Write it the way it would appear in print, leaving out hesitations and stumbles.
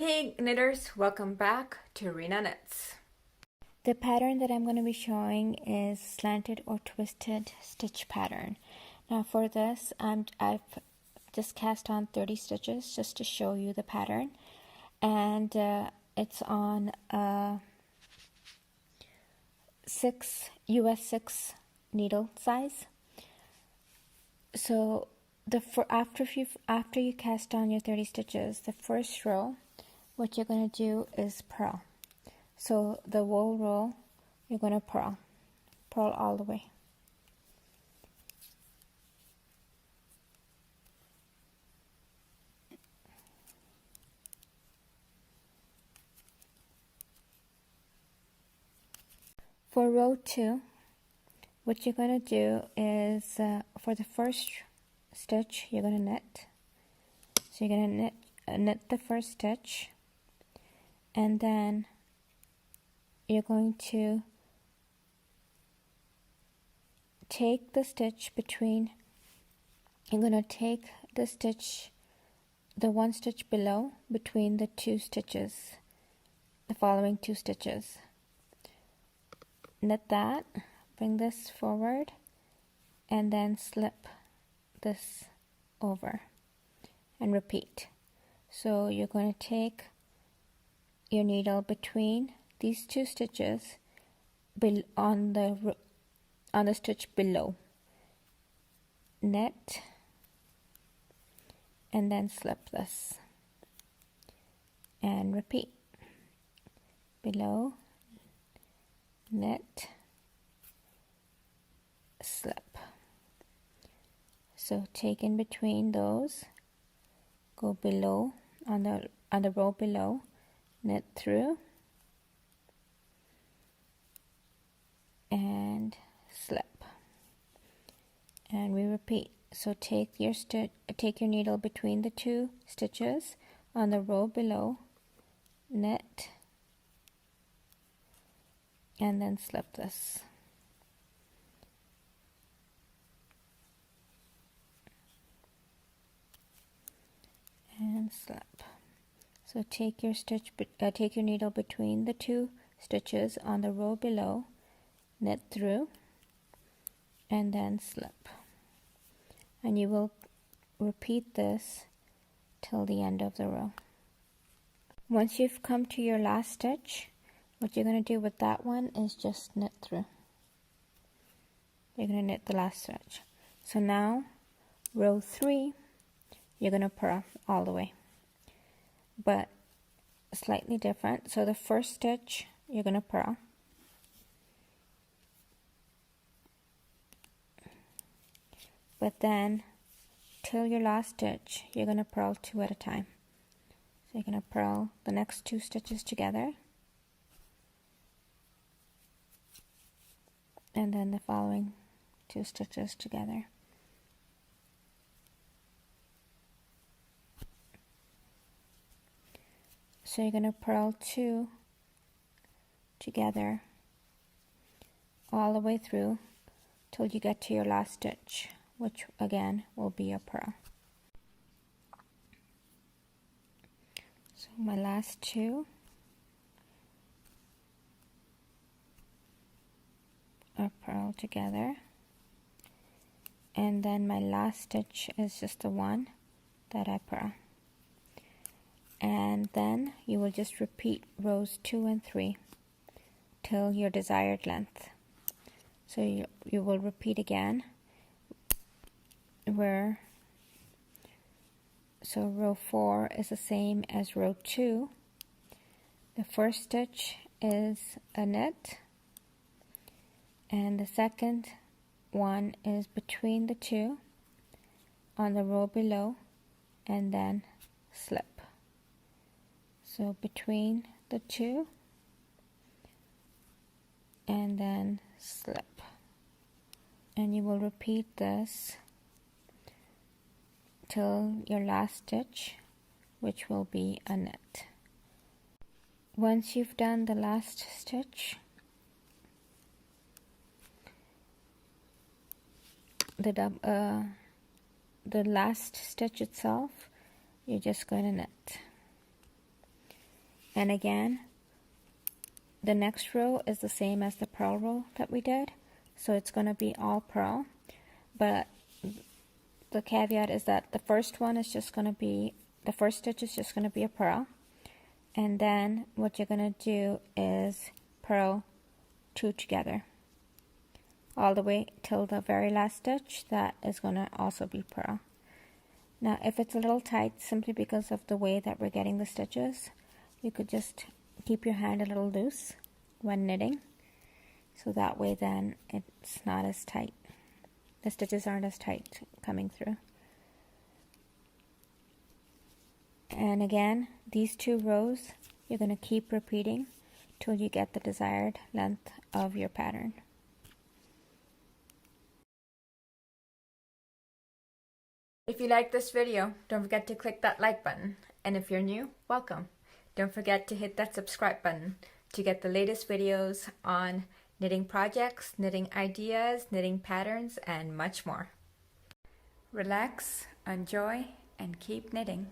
Hey knitters, welcome back to Rena Knits. The pattern that I'm going to be showing is slanted or twisted stitch pattern. Now for this, I've just cast on 30 stitches just to show you the pattern, and it's on US 6 needle size. So after you cast on your 30 stitches, the first row, what you're going to do is purl. So the wool row, you're going to purl all the way. For row 2, what you're going to do is for the first stitch, you're going to knit. So you're going to knit the first stitch, and then you're going to take the stitch between, you're going to take the stitch, the one stitch below between the two stitches, the following two stitches. Knit that, bring this forward, and then slip this over and repeat. So you're going to take your needle between these two stitches on the stitch below, knit, and then slip this and repeat. Below, knit, slip. So take in between those, go below on the row below, knit through, and slip, and we repeat. So take your needle between the two stitches on the row below, knit, and then slip this. And slip. So take your needle between the two stitches on the row below, knit through, and then slip. And you will repeat this till the end of the row. Once you've come to your last stitch, what you're going to do with that one is just knit through. You're going to knit the last stitch. So now, row 3, you're going to purl all the way, but slightly different. So the first stitch, you're going to purl. But then, till your last stitch, you're going to purl 2 at a time. So you're going to purl the next 2 stitches together, and then the following 2 stitches together. So you're going to purl 2 together all the way through till you get to your last stitch, which again will be a purl. So my last 2 are purled together, and then my last stitch is just the one that I purl. And then you will just repeat rows 2 and 3 till your desired length. So you will repeat again so row 4 is the same as row 2. The first stitch is a knit, and the second one is between the two on the row below, and then slip. So between the two, and then slip. And you will repeat this till your last stitch, which will be a knit. Once you've done the last stitch, the last stitch itself, you're just going to knit. And again, the next row is the same as the purl row that we did, so it's going to be all purl, but the caveat is that the first one is just going to be, the first stitch is just going to be a purl, and then what you're going to do is purl 2 together all the way till the very last stitch. That is going to also be purl. Now if it's a little tight, simply because of the way that we're getting the stitches, you could just keep your hand a little loose when knitting, so that way then it's not as tight. The stitches aren't as tight coming through. And again, these 2 rows you're going to keep repeating till you get the desired length of your pattern. If you like this video, don't forget to click that like button. And if you're new, welcome. Don't forget to hit that subscribe button to get the latest videos on knitting projects, knitting ideas, knitting patterns, and much more. Relax, enjoy, and keep knitting.